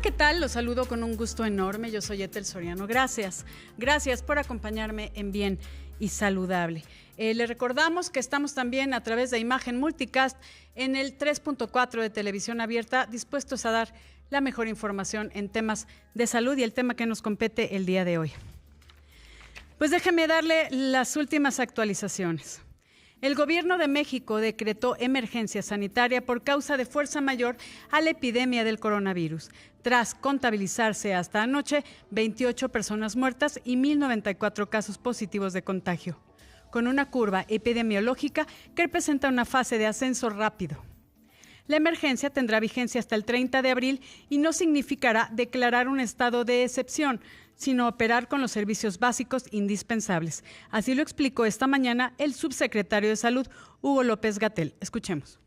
¿qué tal? Los saludo con un gusto enorme. Yo soy Ethel Soriano. Gracias por acompañarme en Bien y Saludable. Le recordamos que estamos también a través de Imagen Multicast en el 3.4 de Televisión Abierta, dispuestos a dar la mejor información en temas de salud y el tema que nos compete el día de hoy. Pues déjeme darle las últimas actualizaciones. El Gobierno de México decretó emergencia sanitaria por causa de fuerza mayor a la epidemia del coronavirus, tras contabilizarse hasta anoche 28 personas muertas y 1,094 casos positivos de contagio, con una curva epidemiológica que presenta una fase de ascenso rápido. La emergencia tendrá vigencia hasta el 30 de abril y no significará declarar un estado de excepción, sino operar con los servicios básicos indispensables. Así lo explicó esta mañana el subsecretario de Salud, Hugo López-Gatell. Escuchemos.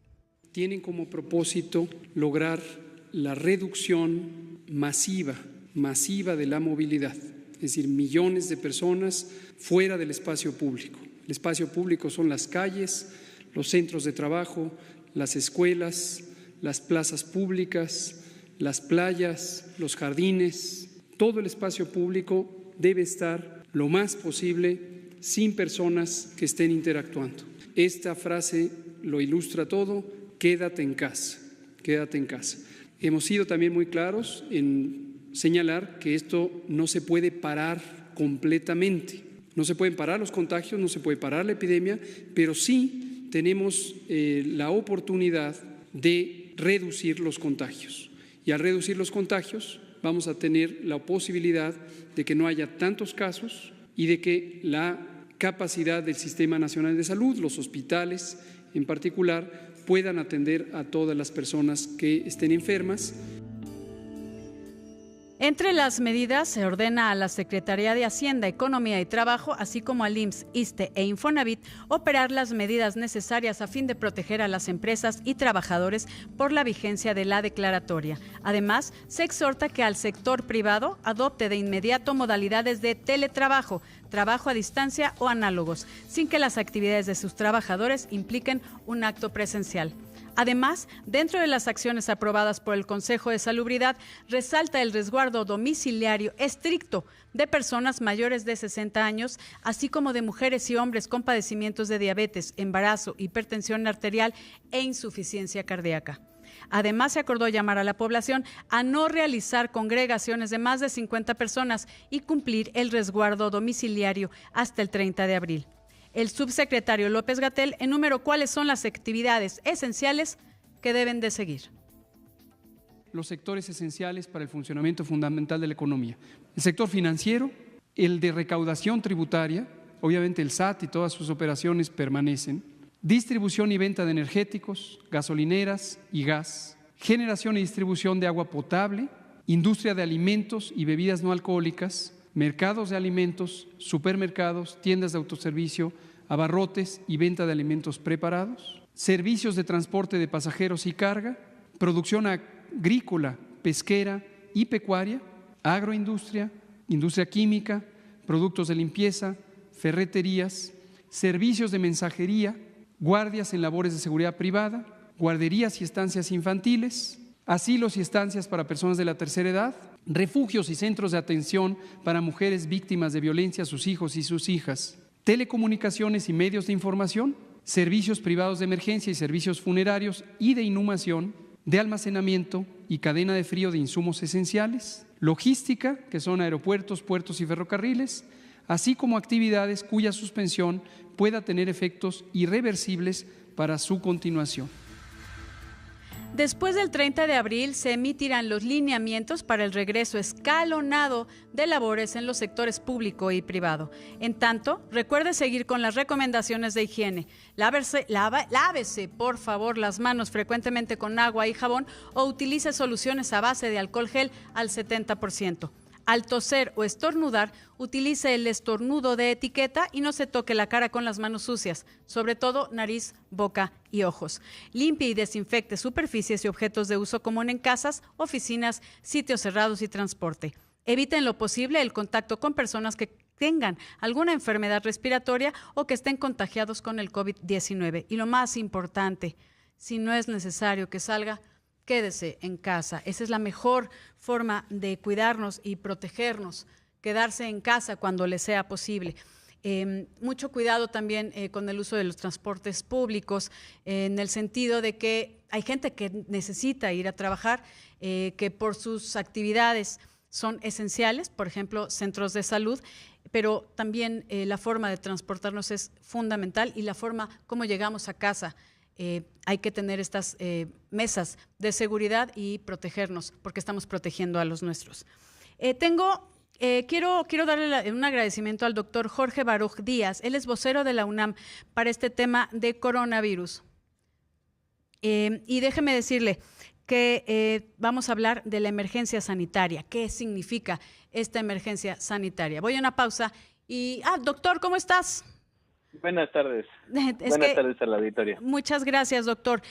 Tienen como propósito lograr la reducción masiva de la movilidad, es decir, millones de personas fuera del espacio público. El espacio público son las calles, los centros de trabajo, las escuelas, las plazas públicas, las playas, los jardines. Todo el espacio público debe estar lo más posible sin personas que estén interactuando. Esta frase lo ilustra todo: quédate en casa, quédate en casa. Hemos sido también muy claros en señalar que esto no se puede parar completamente. No se pueden parar los contagios, no se puede parar la epidemia, pero sí tenemos la oportunidad de reducir los contagios. Y al reducir los contagios, vamos a tener la posibilidad de que no haya tantos casos y de que la capacidad del Sistema Nacional de Salud, los hospitales en particular, puedan atender a todas las personas que estén enfermas. Entre las medidas se ordena a la Secretaría de Hacienda, Economía y Trabajo, así como al IMSS, ISSSTE e Infonavit, operar las medidas necesarias a fin de proteger a las empresas y trabajadores por la vigencia de la declaratoria. Además, se exhorta que al sector privado adopte de inmediato modalidades de teletrabajo, trabajo a distancia o análogos, sin que las actividades de sus trabajadores impliquen un acto presencial. Además, dentro de las acciones aprobadas por el Consejo de Salubridad, resalta el resguardo domiciliario estricto de personas mayores de 60 años, así como de mujeres y hombres con padecimientos de diabetes, embarazo, hipertensión arterial e insuficiencia cardíaca. Además, se acordó llamar a la población a no realizar congregaciones de más de 50 personas y cumplir el resguardo domiciliario hasta el 30 de abril. El subsecretario López-Gatell enumeró cuáles son las actividades esenciales que deben de seguir. Los sectores esenciales para el funcionamiento fundamental de la economía. El sector financiero, el de recaudación tributaria, obviamente el SAT y todas sus operaciones permanecen. Distribución y venta de energéticos, gasolineras y gas. Generación y distribución de agua potable. Industria de alimentos y bebidas no alcohólicas. Mercados de alimentos, supermercados, tiendas de autoservicio, abarrotes y venta de alimentos preparados, servicios de transporte de pasajeros y carga, producción agrícola, pesquera y pecuaria, agroindustria, industria química, productos de limpieza, ferreterías, servicios de mensajería, guardias en labores de seguridad privada, guarderías y estancias infantiles, asilos y estancias para personas de la tercera edad, refugios y centros de atención para mujeres víctimas de violencia, sus hijos y sus hijas, telecomunicaciones y medios de información, servicios privados de emergencia y servicios funerarios y de inhumación, de almacenamiento y cadena de frío de insumos esenciales, logística, que son aeropuertos, puertos y ferrocarriles, así como actividades cuya suspensión pueda tener efectos irreversibles para su continuación. Después del 30 de abril se emitirán los lineamientos para el regreso escalonado de labores en los sectores público y privado. En tanto, recuerde seguir con las recomendaciones de higiene. Lávese, por favor, las manos frecuentemente con agua y jabón o utilice soluciones a base de alcohol gel al 70%. Al toser o estornudar, utilice el estornudo de etiqueta y no se toque la cara con las manos sucias, sobre todo nariz, boca y ojos. Limpie y desinfecte superficies y objetos de uso común en casas, oficinas, sitios cerrados y transporte. Evite en lo posible el contacto con personas que tengan alguna enfermedad respiratoria o que estén contagiados con el COVID-19. Y lo más importante, si no es necesario que salga, quédese en casa. Esa es la mejor forma de cuidarnos y protegernos, quedarse en casa cuando le sea posible. Mucho cuidado también con el uso de los transportes públicos, en el sentido de que hay gente que necesita ir a trabajar, que por sus actividades son esenciales, por ejemplo, centros de salud, pero también la forma de transportarnos es fundamental y la forma como llegamos a casa. Hay que tener estas mesas de seguridad y protegernos, porque estamos protegiendo a los nuestros. Quiero darle un agradecimiento al doctor Jorge Baruch Díaz. Él es vocero de la UNAM para este tema de coronavirus. Y déjeme decirle que vamos a hablar de la emergencia sanitaria. ¿Qué significa esta emergencia sanitaria? Voy a una pausa y... doctor, ¿cómo estás? Buenas tardes. Buenas tardes a la auditoría. Muchas gracias, doctor.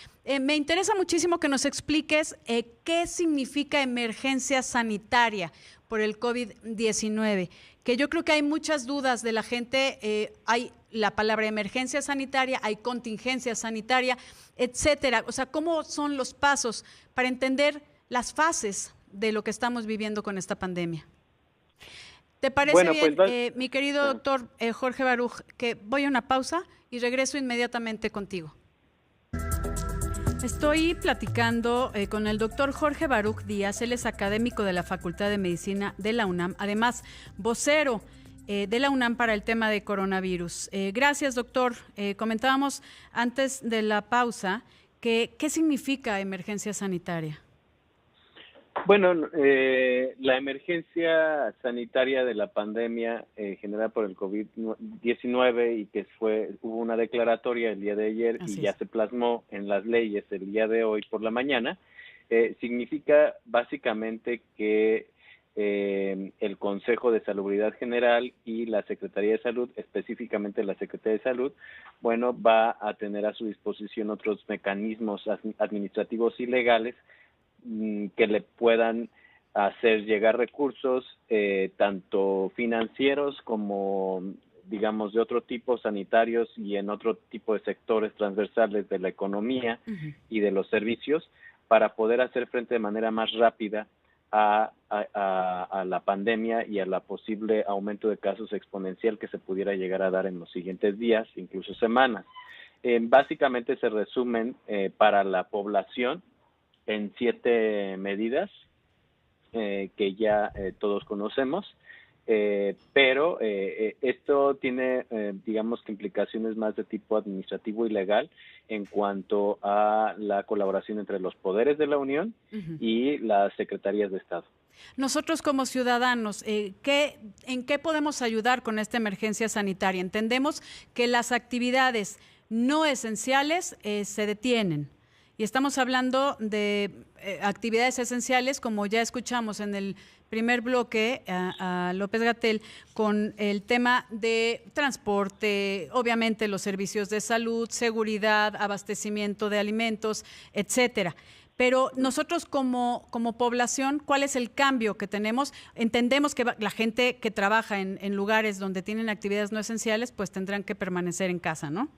Me interesa muchísimo que nos expliques qué significa emergencia sanitaria por el COVID-19, que yo creo que hay muchas dudas de la gente. Hay la palabra emergencia sanitaria, hay contingencia sanitaria, etcétera. O sea, ¿cómo son los pasos para entender las fases de lo que estamos viviendo con esta pandemia? ¿Te parece bien, pues, mi querido doctor Jorge Baruch, que voy a una pausa y regreso inmediatamente contigo? Estoy platicando con el doctor Jorge Baruch Díaz. Él es académico de la Facultad de Medicina de la UNAM, además vocero de la UNAM para el tema de coronavirus. Gracias, doctor. Comentábamos antes de la pausa que ¿qué significa emergencia sanitaria? Bueno, la emergencia sanitaria de la pandemia generada por el COVID-19 y que hubo una declaratoria el día de ayer y ya se plasmó en las leyes el día de hoy por la mañana, significa básicamente que el Consejo de Salubridad General y la Secretaría de Salud, específicamente la Secretaría de Salud, bueno, va a tener a su disposición otros mecanismos administrativos y legales que le puedan hacer llegar recursos, tanto financieros como, digamos, de otro tipo, sanitarios y en otro tipo de sectores transversales de la economía y de los servicios, para poder hacer frente de manera más rápida a la pandemia y a la posible aumento de casos exponencial que se pudiera llegar a dar en los siguientes días, incluso semanas. Básicamente se resumen para la población en 7 medidas que ya todos conocemos, pero esto tiene, digamos que implicaciones más de tipo administrativo y legal en cuanto a la colaboración entre los poderes de la Unión y las secretarías de Estado. Nosotros como ciudadanos, ¿en qué podemos ayudar con esta emergencia sanitaria? Entendemos que las actividades no esenciales se detienen. Y estamos hablando de actividades esenciales, como ya escuchamos en el primer bloque a López-Gatell, con el tema de transporte, obviamente los servicios de salud, seguridad, abastecimiento de alimentos, etcétera. Pero nosotros como población, ¿cuál es el cambio que tenemos? Entendemos que la gente que trabaja en lugares donde tienen actividades no esenciales, pues tendrán que permanecer en casa, ¿no?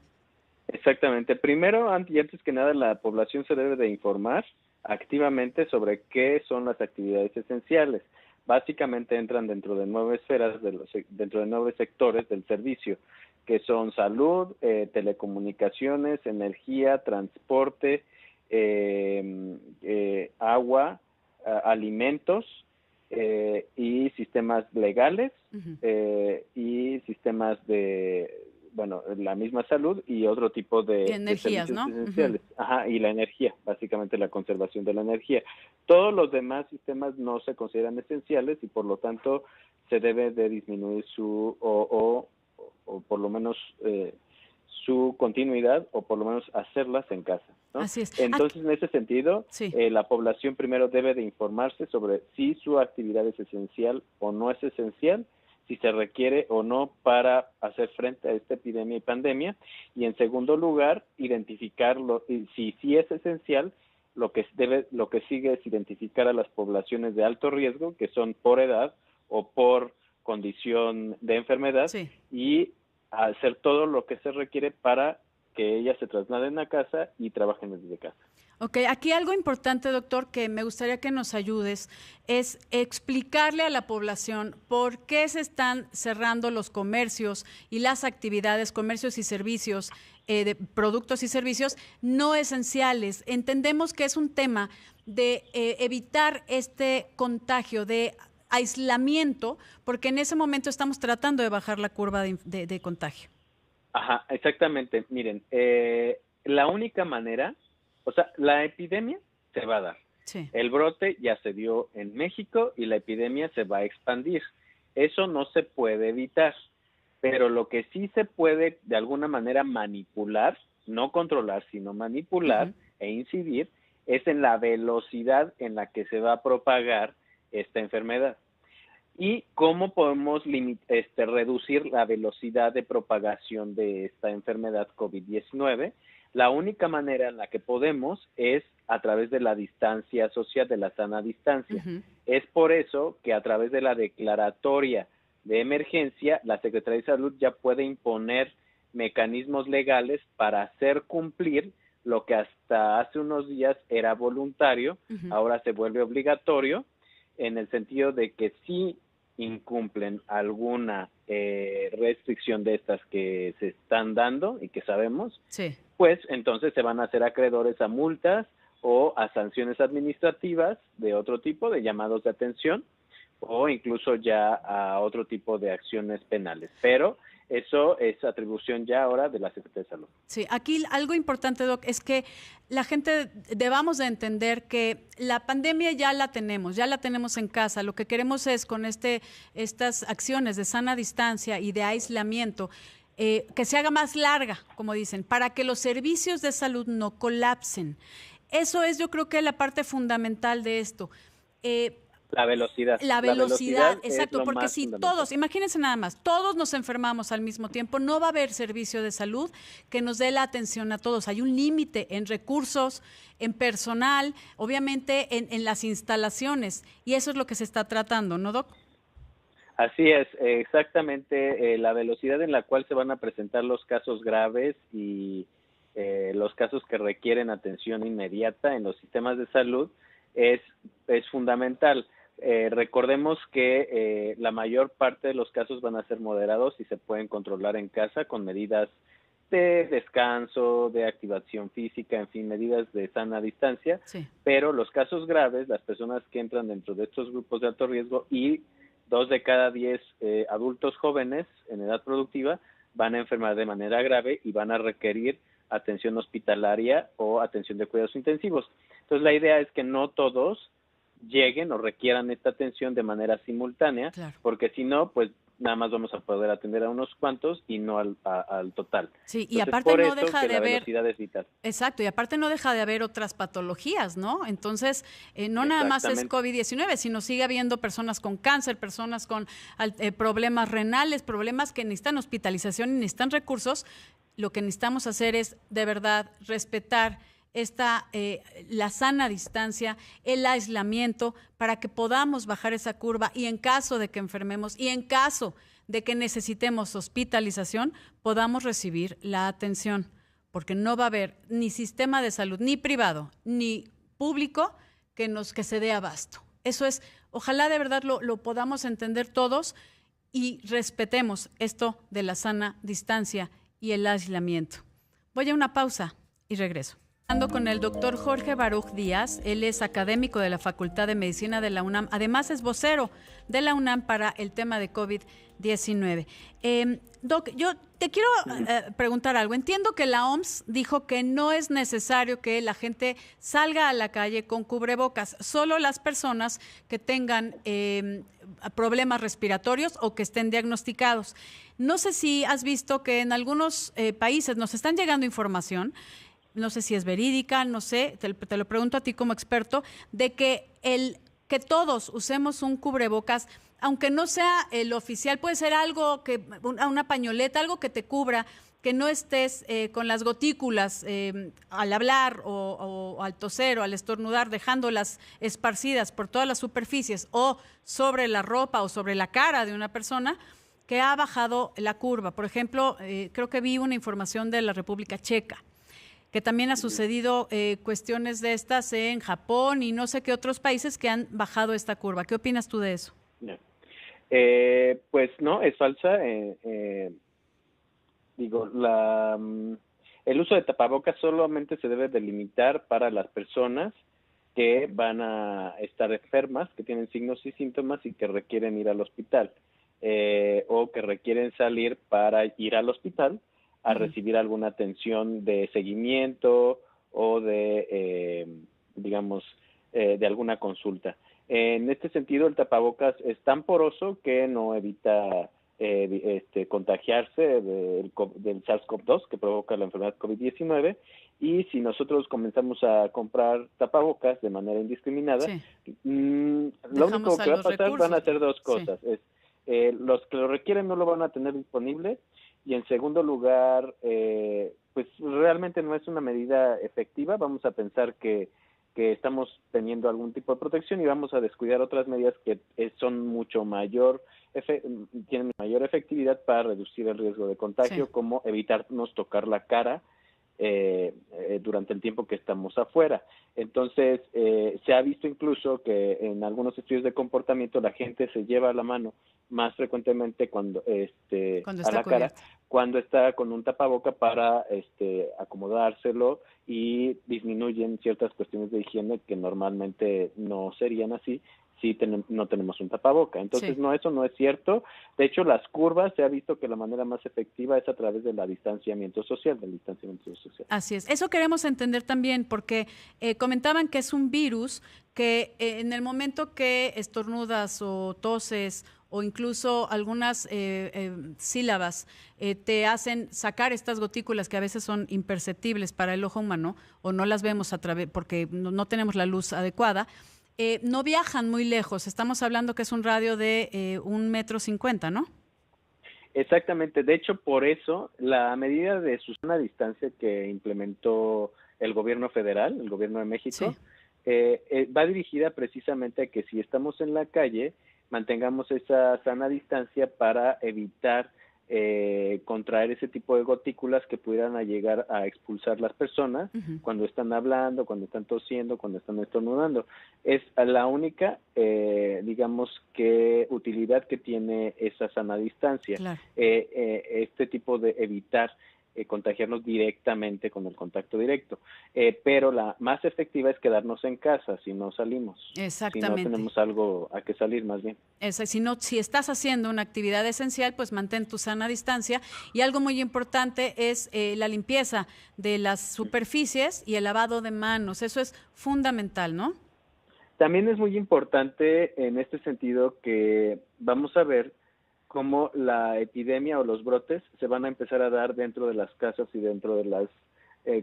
Exactamente. Primero, y antes que nada, la población se debe de informar activamente sobre qué son las actividades esenciales. Básicamente entran dentro de 9 esferas, dentro de 9 sectores del servicio, que son salud, telecomunicaciones, energía, transporte, agua, alimentos y sistemas legales y sistemas de... bueno, la misma salud y otro tipo de energías, de ¿no? Esenciales. Y la energía, básicamente la conservación de la energía. Todos los demás sistemas no se consideran esenciales y por lo tanto se debe de disminuir o por lo menos su continuidad o por lo menos hacerlas en casa, ¿no? Así es. Entonces, en ese sentido, sí, la población primero debe de informarse sobre si su actividad es esencial o no es esencial, si se requiere o no para hacer frente a esta epidemia y pandemia, y en segundo lugar, identificarlo, si es esencial, lo que sigue es identificar a las poblaciones de alto riesgo, que son por edad o por condición de enfermedad, y hacer todo lo que se requiere para que ellas se trasladen a casa y trabajen desde casa. Ok, aquí algo importante, doctor, que me gustaría que nos ayudes, es explicarle a la población por qué se están cerrando los comercios y las actividades, comercios y servicios, de productos y servicios no esenciales. Entendemos que es un tema de evitar este contagio, de aislamiento, porque en ese momento estamos tratando de bajar la curva de contagio. Ajá, exactamente. Miren, la única manera, o sea, la epidemia se va a dar. Sí. El brote ya se dio en México y la epidemia se va a expandir. Eso no se puede evitar, pero lo que sí se puede de alguna manera manipular, no controlar, sino manipular e incidir, es en la velocidad en la que se va a propagar esta enfermedad. ¿Y cómo podemos reducir la velocidad de propagación de esta enfermedad COVID-19? La única manera en la que podemos es a través de la distancia social, de la sana distancia. Es por eso que a través de la declaratoria de emergencia, la Secretaría de Salud ya puede imponer mecanismos legales para hacer cumplir lo que hasta hace unos días era voluntario, ahora se vuelve obligatorio, en el sentido de que si incumplen alguna restricción de estas que se están dando y que sabemos, sí, pues entonces se van a hacer acreedores a multas o a sanciones administrativas de otro tipo, de llamados de atención, o incluso ya a otro tipo de acciones penales. Pero eso es atribución ya ahora de la Secretaría de Salud. Sí, aquí algo importante, Doc, es que la gente debamos de entender que la pandemia ya la tenemos en casa. Lo que queremos es con estas acciones de sana distancia y de aislamiento, que se haga más larga, como dicen, para que los servicios de salud no colapsen. Eso es, yo creo que la parte fundamental de esto. La velocidad. La velocidad, exacto, porque si todos, imagínense nada más, todos nos enfermamos al mismo tiempo, no va a haber servicio de salud que nos dé la atención a todos. Hay un límite en recursos, en personal, obviamente en las instalaciones, y eso es lo que se está tratando, ¿no, Doc? Así es, exactamente, la velocidad en la cual se van a presentar los casos graves y los casos que requieren atención inmediata en los sistemas de salud es fundamental. Recordemos que la mayor parte de los casos van a ser moderados y se pueden controlar en casa con medidas de descanso, de activación física, en fin, medidas de sana distancia, sí. Pero los casos graves, las personas que entran dentro de estos grupos de alto riesgo y 2 de cada 10 adultos jóvenes en edad productiva van a enfermar de manera grave y van a requerir atención hospitalaria o atención de cuidados intensivos. Entonces, la idea es que no todos lleguen o requieran esta atención de manera simultánea, claro, porque si no, pues nada más vamos a poder atender a unos cuantos y no al total. Sí, entonces, y aparte no deja de la haber velocidad es vital. Exacto, y aparte no deja de haber otras patologías, ¿no? Entonces, no nada más es COVID-19, sino sigue habiendo personas con cáncer, personas con problemas renales, problemas que necesitan hospitalización y necesitan recursos. Lo que necesitamos hacer es, de verdad, respetar la sana distancia, el aislamiento, para que podamos bajar esa curva y en caso de que enfermemos y en caso de que necesitemos hospitalización, podamos recibir la atención, porque no va a haber ni sistema de salud, ni privado, ni público que se dé abasto. Eso es, ojalá de verdad lo podamos entender todos y respetemos esto de la sana distancia y el aislamiento. Voy a una pausa y regreso. Con el doctor Jorge Baruch Díaz, él es académico de la Facultad de Medicina de la UNAM, además es vocero de la UNAM para el tema de COVID-19. Doc, yo te quiero preguntar algo. Entiendo que la OMS dijo que no es necesario que la gente salga a la calle con cubrebocas, solo las personas que tengan problemas respiratorios o que estén diagnosticados. No sé si has visto que en algunos países nos están llegando información, no sé si es verídica, no sé, te lo pregunto a ti como experto, de que que todos usemos un cubrebocas, aunque no sea el oficial, puede ser algo una pañoleta, algo que te cubra, que no estés con las gotículas al hablar o al toser o al estornudar, dejándolas esparcidas por todas las superficies o sobre la ropa o sobre la cara de una persona, que ha bajado la curva. Por ejemplo, creo que vi una información de la República Checa. que también ha sucedido cuestiones de estas en Japón y no sé qué otros países que han bajado esta curva. ¿Qué opinas tú de eso? Pues no, es falsa. El uso de tapabocas solamente se debe delimitar para las personas que van a estar enfermas, que tienen signos y síntomas y que requieren ir al hospital, o que requieren salir para ir al hospital a recibir alguna atención de seguimiento o de, de alguna consulta. En este sentido, el tapabocas es tan poroso que no evita contagiarse del SARS-CoV-2 que provoca la enfermedad COVID-19, y si nosotros comenzamos a comprar tapabocas de manera indiscriminada, lo único que va a pasar van a ser dos cosas. Los que lo requieren no lo van a tener disponible, y en segundo lugar, pues realmente no es una medida efectiva. Vamos a pensar que estamos teniendo algún tipo de protección y vamos a descuidar otras medidas que son tienen mayor efectividad para reducir el riesgo de contagio, como evitarnos tocar la cara durante el tiempo que estamos afuera. Entonces, se ha visto incluso que en algunos estudios de comportamiento la gente se lleva la mano más frecuentemente cuando a la cara, cuando está con un tapaboca para acomodárselo, y disminuyen ciertas cuestiones de higiene que normalmente no serían así si no tenemos un tapaboca. Entonces, no, eso no es cierto. De hecho, las curvas, se ha visto que la manera más efectiva es a través del distanciamiento social, Así es. Eso queremos entender también, porque comentaban que es un virus que en el momento que estornudas o toses o incluso algunas sílabas te hacen sacar estas gotículas que a veces son imperceptibles para el ojo humano, o no las vemos porque no tenemos la luz adecuada. No viajan muy lejos. Estamos hablando que es un radio de 1,50 m, ¿no? Exactamente. De hecho, por eso, la medida de Susana Distancia que implementó el gobierno federal, el gobierno de México, va dirigida precisamente a que si estamos en la calle, mantengamos esa sana distancia para evitar contraer ese tipo de gotículas que pudieran llegar a expulsar las personas cuando están hablando, cuando están tosiendo, cuando están estornudando. Es la única, utilidad que tiene esa sana distancia. Claro. Este tipo de evitar contagiarnos directamente con el contacto directo. Pero la más efectiva es quedarnos en casa si no salimos. Exactamente. Si no tenemos algo a que salir, más bien. Si estás haciendo una actividad esencial, pues mantén tu sana distancia. Y algo muy importante es la limpieza de las superficies y el lavado de manos. Eso es fundamental, ¿no? También es muy importante en este sentido que vamos a ver cómo la epidemia o los brotes se van a empezar a dar dentro de las casas y dentro de las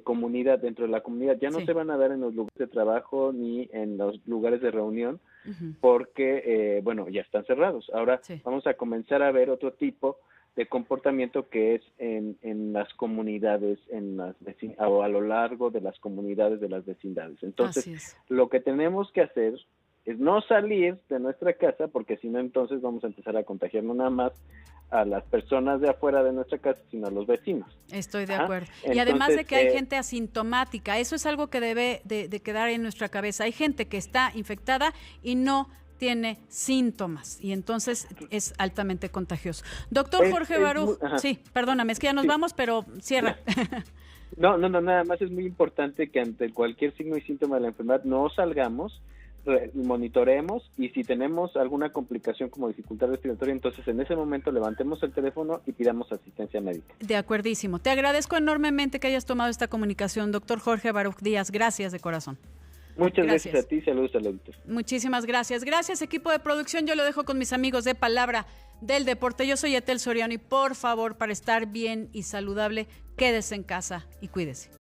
comunidades, dentro de la comunidad. Ya no se van a dar en los lugares de trabajo ni en los lugares de reunión, porque, ya están cerrados. Ahora vamos a comenzar a ver otro tipo de comportamiento que es en las comunidades, o a lo largo de las comunidades de las vecindades. Entonces, lo que tenemos que hacer es no salir de nuestra casa, porque si no, entonces vamos a empezar a contagiar no nada más a las personas de afuera de nuestra casa, sino a los vecinos. Estoy de acuerdo. Y además de que hay gente asintomática, eso es algo que debe de quedar en nuestra cabeza. Hay gente que está infectada y no tiene síntomas, y entonces es altamente contagioso. Doctor Jorge Baruch, perdóname, es que ya nos vamos, pero cierra. No, nada más es muy importante que ante cualquier signo y síntoma de la enfermedad no salgamos, monitoremos, y si tenemos alguna complicación como dificultad respiratoria, entonces en ese momento levantemos el teléfono y pidamos asistencia médica. De acuerdísimo. Te agradezco enormemente que hayas tomado esta comunicación, doctor Jorge Baruch Díaz. Gracias de corazón. Muchas gracias a ti, saludos a la auditoría. Muchísimas gracias. Gracias, equipo de producción. Yo lo dejo con mis amigos de Palabra del Deporte. Yo soy Etel Soriano y por favor, para estar bien y saludable, quédese en casa y cuídese.